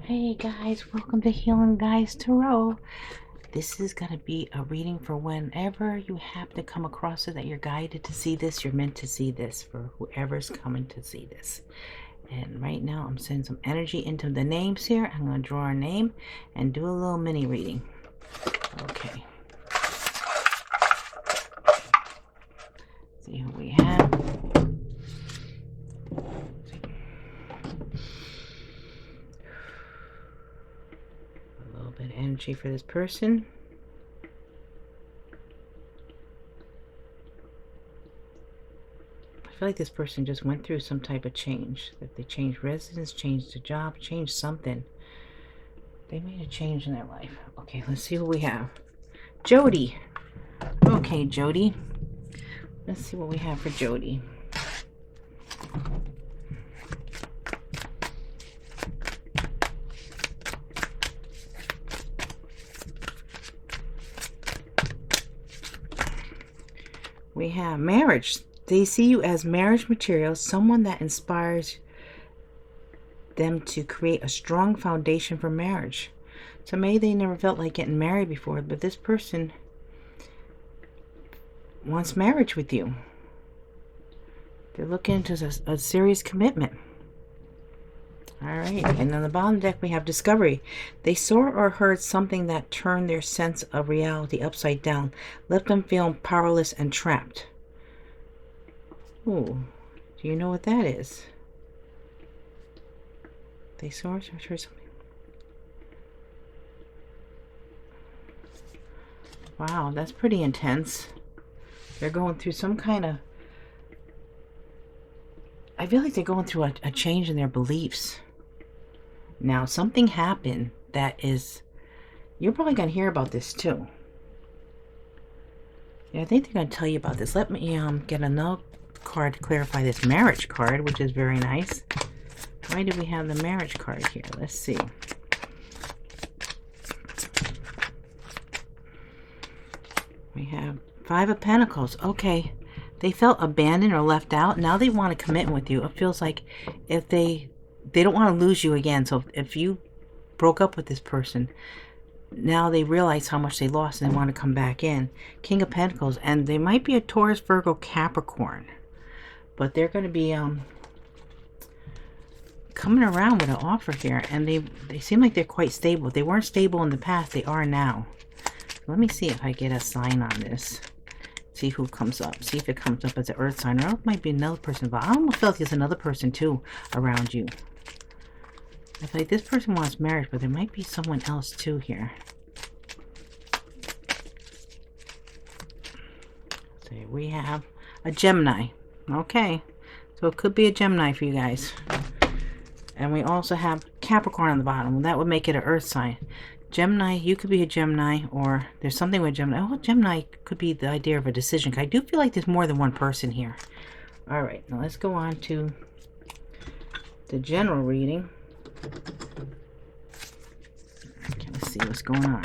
Hey guys, welcome to Healing Guys Tarot. This is going to be a reading for whenever you happen to come across it, that you're guided to see this, you're meant to see this, for whoever's coming to see this. And right now I'm sending some energy into the names here. I'm going to draw a name and do a little mini reading. Okay. See who we have. Energy for this person. I feel like this person just went through some type of change. That they changed residence, changed a job, changed something. They made a change in their life. Okay, let's see who we have. Jody. Okay, Jody. Let's see what we have for Jody. We have marriage. They see you as marriage material, someone that inspires them to create a strong foundation for marriage. So maybe they never felt like getting married before, but this person wants marriage with you. They're looking into a serious commitment. Alright, and on the bottom deck we have discovery. They saw or heard something that turned their sense of reality upside down, left them feeling powerless and trapped. Ooh, do you know what that is? They saw or heard something. Wow, that's pretty intense. They're going through some kind of... I feel like they're going through a change in their beliefs. Now, something happened that is... You're probably going to hear about this too. Yeah, I think they're going to tell you about this. Let me get another card to clarify this marriage card, which is very nice. Why do we have the marriage card here? Let's see. We have Five of Pentacles. Okay. They felt abandoned or left out. Now they want to commit with you. It feels like if they don't want to lose you again. So if you broke up with this person, now they realize how much they lost and they want to come back in. King of Pentacles. And they might be a Taurus, Virgo, Capricorn. But they're going to be coming around with an offer here. And they seem like they're quite stable. They weren't stable in the past. They are now. Let me see if I get a sign on this. See who comes up. See if it comes up as an earth sign. Or it might be another person. But I almost feel like there's another person too around you. I feel like this person wants marriage, but there might be someone else too here. So we have a Gemini. Okay. So it could be a Gemini for you guys. And we also have Capricorn on the bottom. That would make it an earth sign. Gemini, you could be a Gemini, or there's something with Gemini. Oh, Gemini could be the idea of a decision. I do feel like there's more than one person here. All right, now let's go on to the general reading. Okay, let's see what's going on.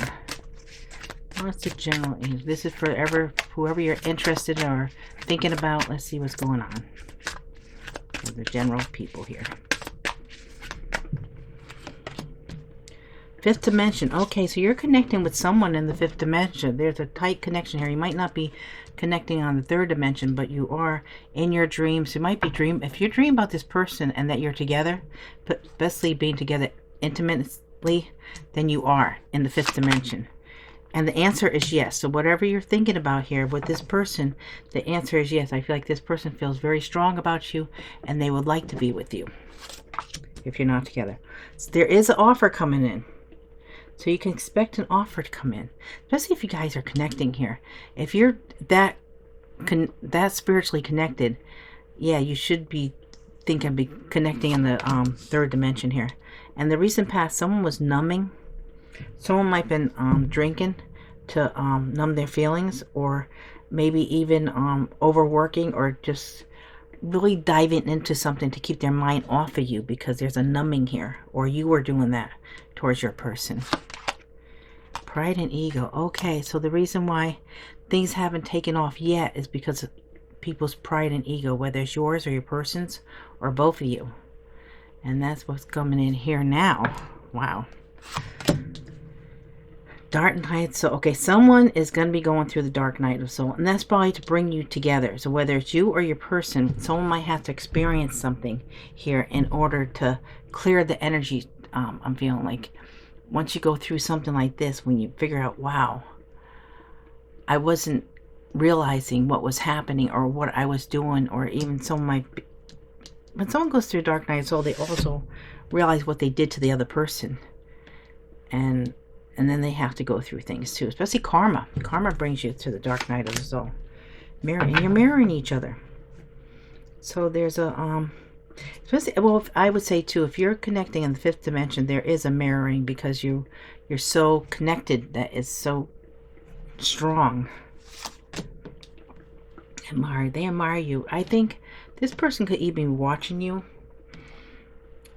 What's the general? This is for whoever you're interested in or thinking about. Let's see what's going on for the general people here. Fifth dimension. Okay, so you're connecting with someone in the fifth dimension. There's a tight connection here. You might not be connecting on the third dimension, but you are in your dreams. You might be if you dream about this person and that you're together, but especially being together intimately, then you are in the fifth dimension. And the answer is yes. So whatever you're thinking about here with this person, the answer is yes. I feel like this person feels very strong about you and they would like to be with you if you're not together. So there is an offer coming in. So you can expect an offer to come in, especially if you guys are connecting here. If you're that spiritually connected, yeah, you should be thinking of connecting in the third dimension here. And the recent past, someone was numbing. Someone might have been drinking to numb their feelings, or maybe even overworking, or just really diving into something to keep their mind off of you because there's a numbing here, or you were doing that towards your person. Pride and ego. Okay, so the reason why things haven't taken off yet is because of people's pride and ego, whether it's yours or your person's or both of you. And that's what's coming in here now. Wow. Dark night. So, okay, someone is going to be going through the dark night of soul. And that's probably to bring you together. So whether it's you or your person, someone might have to experience something here in order to clear the energy. I'm feeling like once you go through something like this, when you figure out, wow, I wasn't realizing what was happening or what I was doing, or even someone might be, when someone goes through dark night of soul, they also realize what they did to the other person. And then they have to go through things too, especially karma. Karma brings you to the dark night of the soul. And you're mirroring each other. So there's a, especially, well, I would say too, if you're connecting in the fifth dimension, there is a mirroring because you're so connected that it's so strong. They admire you. I think this person could even be watching you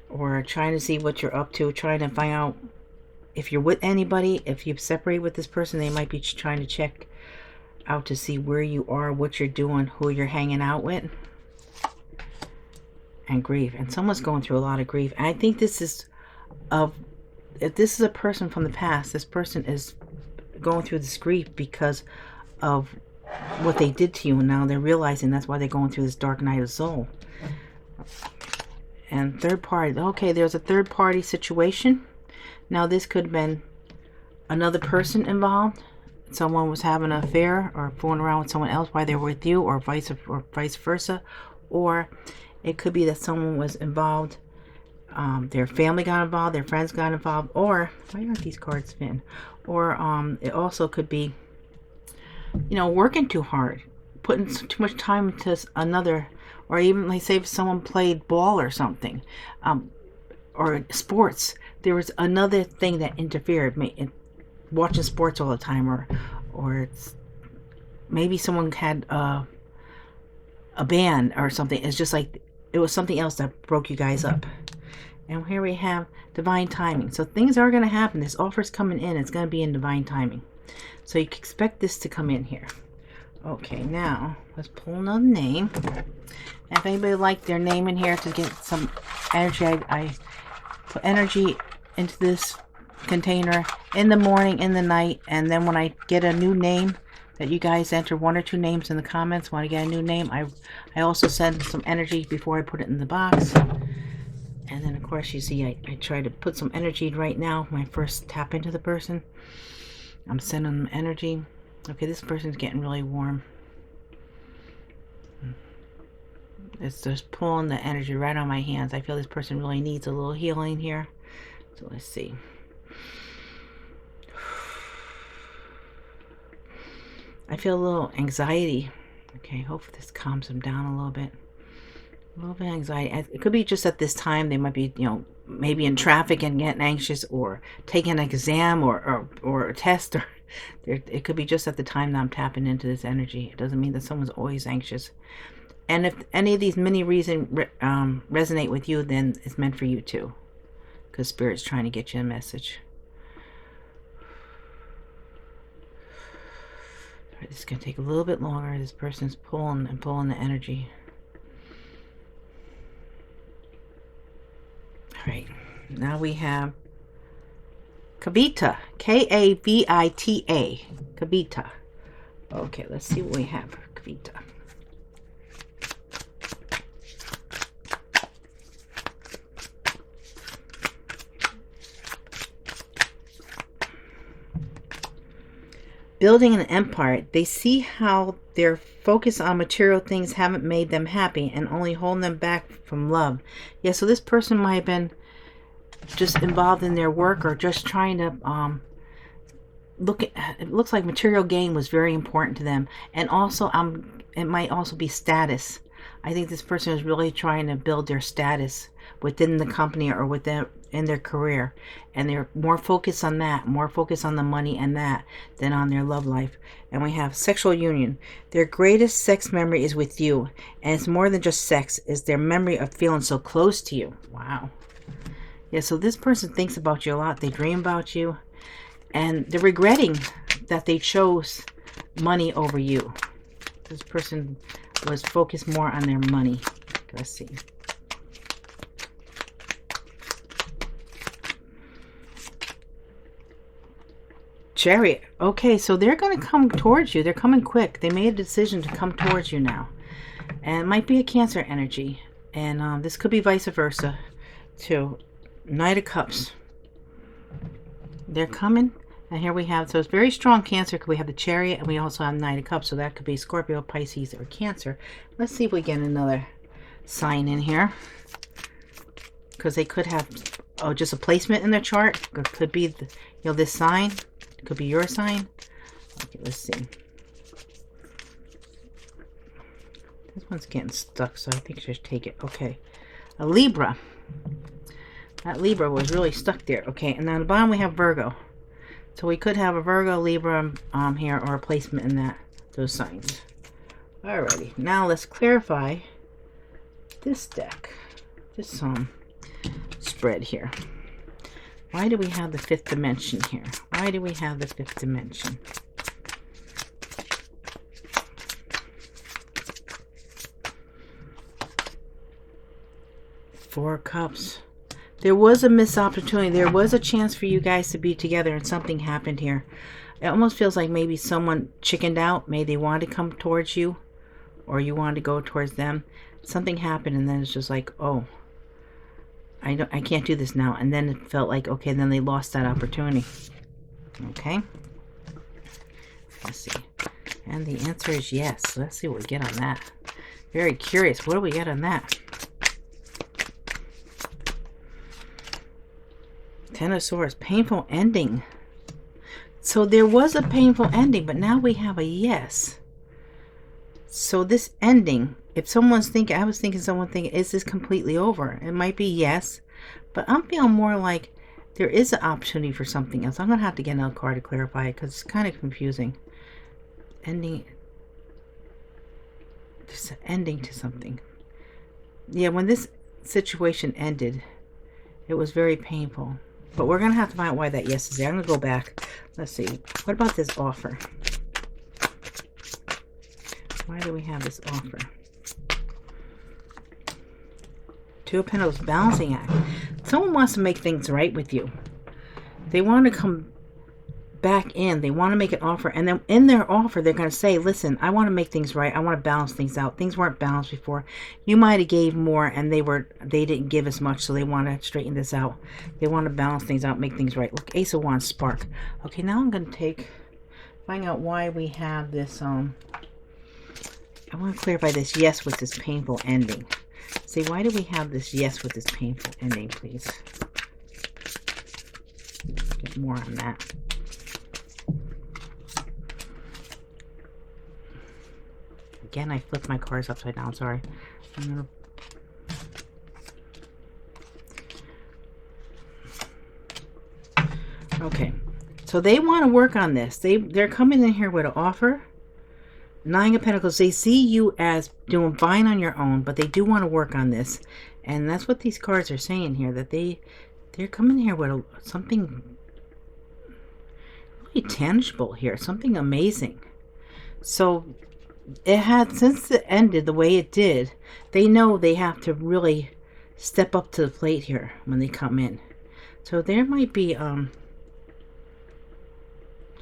or trying to see what you're up to, trying to find out if you're with anybody. If you separate with this person, they might be trying to check out to see where you are, what you're doing, who you're hanging out with. And grief. And someone's going through a lot of grief. And I think this is if this is a person from the past, this person is going through this grief because of what they did to you, and now they're realizing that's why they're going through this dark night of soul. And third party. Okay, there's a third party situation. Now this could have been another person involved. Someone was having an affair or fooling around with someone else while they were with you, or vice versa. Or it could be that someone was involved, their family got involved, their friends got involved, or why aren't these cards spin? Or it also could be, you know, working too hard, putting too much time into another, or even like say if someone played ball or something, or sports, there was another thing that interfered. Watching sports all the time, or it's, maybe someone had a band or something. It's just like it was something else that broke you guys up. And here we have divine timing. So things are going to happen. This offer's coming in. It's going to be in divine timing. So you can expect this to come in here. Okay, now let's pull another name. If anybody would like their name in here to get some energy, I put energy into this container in the morning, in the night, and then when I get a new name that you guys enter 1 or 2 names in the comments, when I get a new name, I also send some energy before I put it in the box. And then of course you see I try to put some energy right now when I first tap into the person. I'm sending them energy. Okay, this person's getting really warm. It's just pulling the energy right on my hands. I feel this person really needs a little healing here. So let's see. I feel a little anxiety. Okay, hopefully this calms them down a little bit. A little bit of anxiety. It could be just at this time they might be, you know, maybe in traffic and getting anxious, or taking an exam or a test, or it could be just at the time that I'm tapping into this energy. It doesn't mean that someone's always anxious. And if any of these many reasons resonate with you, then it's meant for you too, because Spirit's trying to get you a message. All right, this is going to take a little bit longer. This person's pulling and pulling the energy. All right, now we have Kavita, K-A-V-I-T-A, Kavita. Okay, let's see what we have for Kavita. Building an empire, they see how their focus on material things haven't made them happy and only holding them back from love. Yeah, so this person might have been just involved in their work, or just trying to it looks like material gain was very important to them. And also it might also be status. I think this person is really trying to build their status within the company or in their career, and they're more focused on that, more focused on the money and that, than on their love life. And we have sexual union. Their greatest sex memory is with you, and it's more than just sex. It's their memory of feeling so close to you. Wow. Yeah, so this person thinks about you a lot. They dream about you, and they're regretting that they chose money over you. This person was focused more on their money. Let's see. Chariot. Okay, so they're going to come towards you. They're coming quick. They made a decision to come towards you now. And it might be a Cancer energy. And this could be vice versa, too. Knight of Cups. They're coming. And here we have, so it's very strong Cancer. We have the Chariot, and we also have Knight of Cups. So that could be Scorpio, Pisces, or Cancer. Let's see if we get another sign in here. Because they could have, oh, just a placement in their chart. It could be, this sign. It could be your sign. Okay, let's see. This one's getting stuck, so I think I should take it. Okay. A Libra. That Libra was really stuck there. Okay, and on the bottom we have Virgo. So we could have a Virgo, Libra here, or a placement in those signs. Alrighty. Now let's clarify this deck. This spread here. Why do we have the fifth dimension here? Why do we have the fifth dimension? Four of Cups. There was a missed opportunity. There was a chance for you guys to be together, and something happened here. It almost feels like maybe someone chickened out. Maybe they wanted to come towards you, or you wanted to go towards them. Something happened, and then it's just like, oh, I can't do this now. And then it felt like, okay, then they lost that opportunity. Okay. Let's see. And the answer is yes. Let's see what we get on that. Very curious. What do we get on that? Ten of Swords. Painful ending. So there was a painful ending, but now we have a yes. So this ending, if someone's thinking, I was thinking someone thinking, is this completely over? It might be yes, but I'm feeling more like there is an opportunity for something else. I'm going to have to get another card to clarify it because it's kind of confusing. Ending. There's an ending to something. Yeah, when this situation ended, it was very painful. But we're going to have to find out why that yes is there. I'm going to go back. Let's see. What about this offer? Why do we have this offer? Two of Pentacles, balancing act. Someone wants to make things right with you. They want to come back in. They want to make an offer. And then in their offer, they're going to say, listen, I want to make things right. I want to balance things out. Things weren't balanced before. You might have gave more and they didn't give as much. So they want to straighten this out. They want to balance things out, make things right. Look, Ace of Wands, spark. Okay, now I'm going to find out why we have this, I want to clarify this yes with this painful ending. See, why do we have this yes with this painful ending, please? Get more on that. Again, I flipped my cards upside down. Sorry. Okay. So they want to work on this. They're coming in here with an offer. Nine of Pentacles, they see you as doing fine on your own, but they do want to work on this. And that's what these cards are saying here, that they're coming here with something really tangible here, something amazing. So it had, since it ended the way it did, they know they have to really step up to the plate here when they come in. So there might be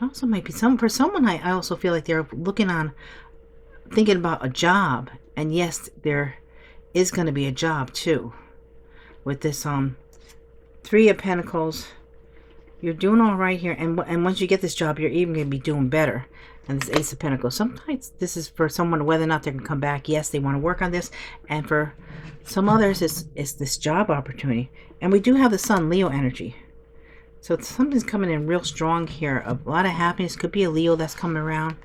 also might be for someone, I also feel like they're thinking about a job. And yes, there is going to be a job too with this Three of Pentacles. You're doing all right here, and once you get this job, you're even going to be doing better. And this Ace of Pentacles, sometimes this is for someone, whether or not they're going to come back. Yes, they want to work on this. And for some others, it's this job opportunity. And we do have the Sun, Leo energy. So something's coming in real strong here. A lot of happiness. Could be a Leo that's coming around.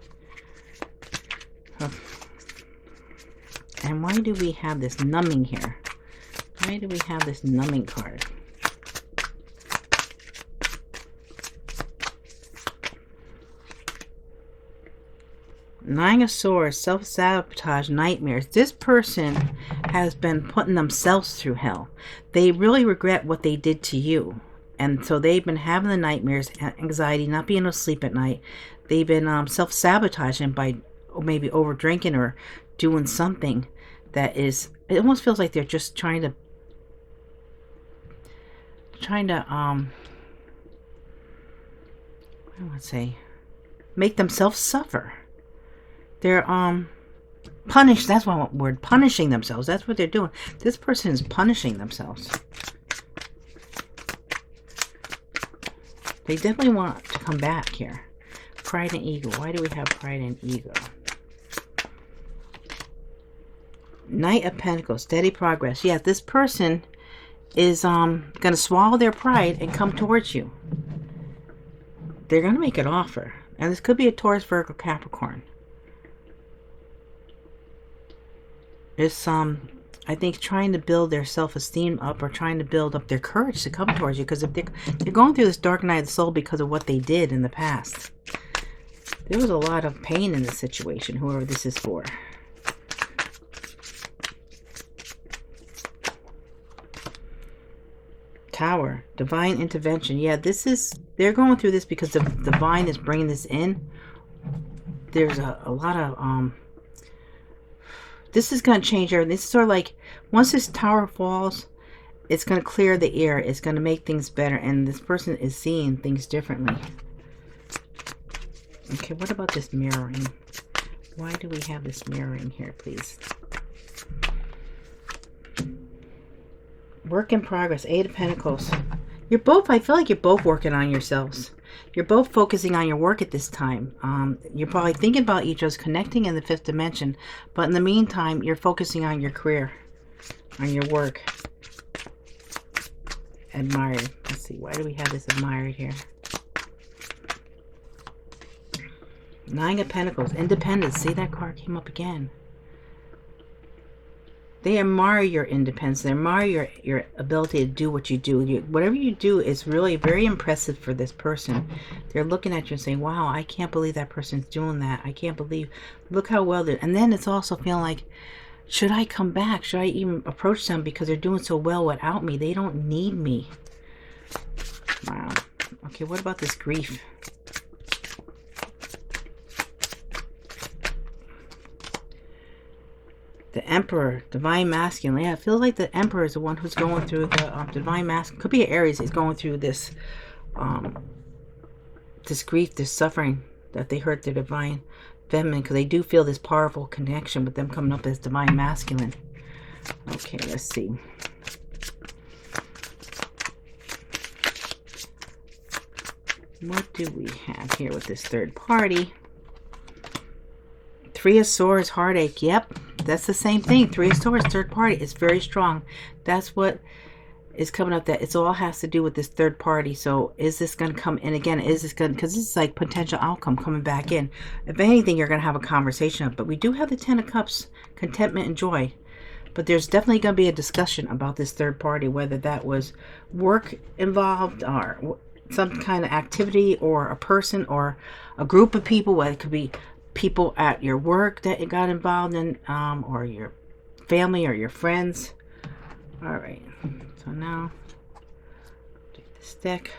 And why do we have this numbing here? Why do we have this numbing card? Nine of Swords, self-sabotage nightmares. This person has been putting themselves through hell. They really regret what they did to you. And so they've been having the nightmares, anxiety, not being able to sleep at night. They've been self-sabotaging by maybe over drinking or doing something that is, it almost feels like they're just trying to let's say, make themselves suffer. They're punished. That's one word. Punishing themselves. That's what they're doing. This person is punishing themselves. They definitely want to come back here. Pride and ego. Why do we have pride and ego? Knight of Pentacles. Steady progress. Yeah, this person is going to swallow their pride and come towards you. They're going to make an offer. And this could be a Taurus, Virgo, Capricorn. It's, I think, trying to build their self-esteem up, or trying to build up their courage to come towards you. Because if they're going through this dark night of the soul because of what they did in the past. There was a lot of pain in this situation, whoever this is for. Tower, divine intervention. Yeah, this is, they're going through this because the divine is bringing this in. There's a lot of, this is going to change everything. This is sort of like, once this tower falls, it's going to clear the air. It's going to make things better. And this person is seeing things differently. Okay, what about this mirroring? Why do we have this mirroring here, please? Work in progress. Eight of Pentacles. You're both, I feel like you're both working on yourselves. You're both focusing on your work at this time. You're probably thinking about each other's connecting in the fifth dimension. But in the meantime, you're focusing on your career. On your work. Admired. Let's see. Why do we have this admired here? Nine of Pentacles. Independence. See, that card came up again. They admire your independence. They admire your ability to do what you do. Whatever you do is really very impressive for this person. They're looking at you and saying, wow, I can't believe that person's doing that. I can't believe, look how well they're. And then it's also feeling like, should I come back? Should I even approach them because they're doing so well without me? They don't need me. Wow. Okay, what about this grief? The Emperor, Divine Masculine. Yeah, it feels like the Emperor is the one who's going through the Divine Masculine. Could be Aries. He's going through this, this grief, this suffering that they hurt their Divine Feminine, because they do feel this powerful connection with them coming up as Divine Masculine. Okay, let's see. What do we have here with this third party? Three of Swords, heartache. Yep. That's the same thing. Three of Swords, third party. It's very strong. That's what is coming up. That it all has to do with this third party. So is this going to come in again? Is this going to, because this is like potential outcome coming back in. If anything, you're going to have a conversation of. But we do have the Ten of Cups, contentment and joy. But there's definitely going to be a discussion about this third party, whether that was work involved or some kind of activity, or a person or a group of people. Whether it could be people at your work that you got involved in, or your family or your friends. All right, so now take this deck.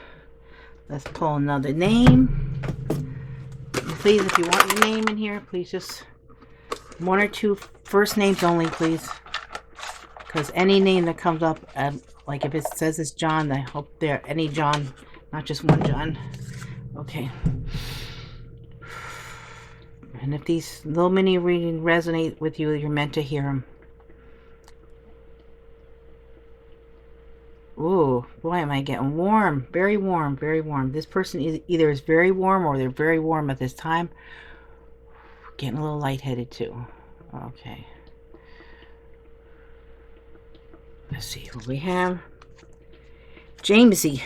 Let's pull another name. Please, if you want your name in here, please just one or two first names only, please, because any name that comes up, like if it says it's John, I hope there any John, not just one John. Okay. And if these little mini readings resonate with you, you're meant to hear them. Ooh, boy, am I getting warm. Very warm, very warm. This person either is very warm or they're very warm at this time. Getting a little lightheaded too. Okay. Let's see what we have. Jamesy.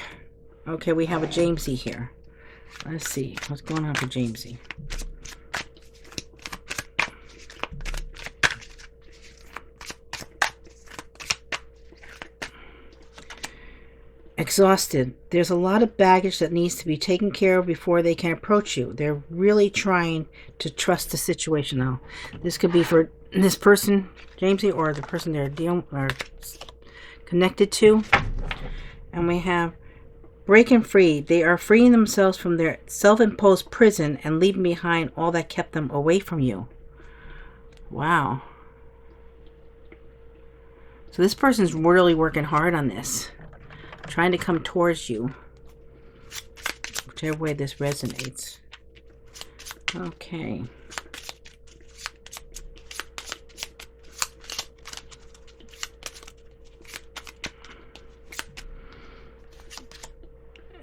Okay, we have a Jamesy here. Let's see what's going on for Jamesy. Exhausted. There's a lot of baggage that needs to be taken care of before they can approach you. They're really trying to trust the situation now. This could be for this person, Jamesy, or the person they're dealing or connected to. And we have breaking free. They are freeing themselves from their self-imposed prison and leaving behind all that kept them away from you. Wow. So this person's really working hard on this. Trying to come towards you. whichever way this resonates. Okay.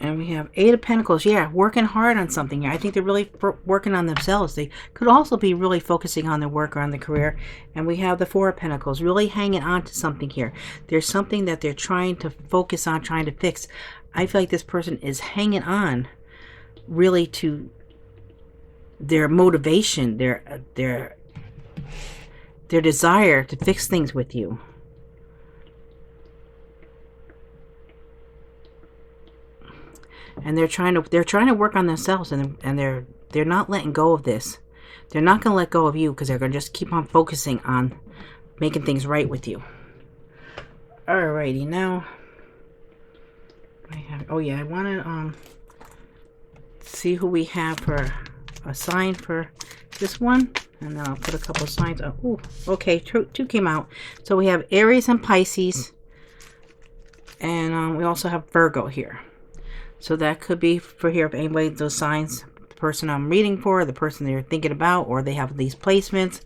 And we have Eight of Pentacles. Yeah, working hard on something. I think they're really working on themselves. They could also be really focusing on their work or on their career. And we have the Four of Pentacles, really hanging on to something here. There's something that they're trying to focus on, trying to fix. I feel like this person is hanging on really to their motivation, their desire to fix things with you. And they're trying to work on themselves, and they're not letting go of this. They're not going to let go of you because they're going to just keep on focusing on making things right with you. Alrighty, now I have, oh yeah, I want to see who we have for a sign for this one, and then I'll put a couple of signs. Oh, okay, two came out. So we have Aries and Pisces, and we also have Virgo here. So that could be for here if anybody, those signs, the person I'm reading for, the person they're thinking about, or they have these placements,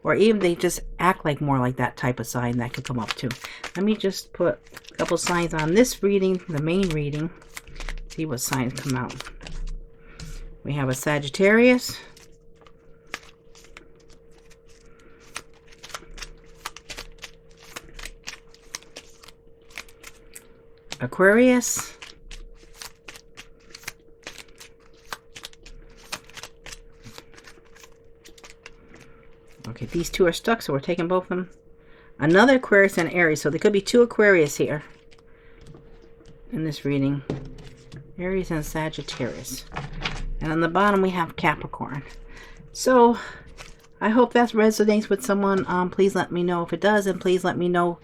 or even they just act like more like that type of sign, that could come up too. Let me just put a couple signs on this reading, the main reading, see what signs come out. We have a Sagittarius, Aquarius, okay, these two are stuck, so we're taking both of them. Another Aquarius and Aries, so there could be two Aquarius here in this reading. Aries and Sagittarius. And on the bottom we have Capricorn. So I hope that resonates with someone. Please let me know if it does, and please let me know.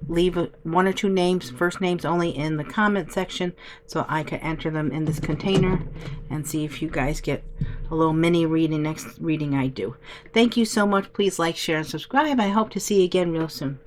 Leave one or two names, first names only, in the comment section so I can enter them in this container and see if you guys get a little mini reading next reading I do. Thank you so much. Please like, share, and subscribe. I hope to see you again real soon.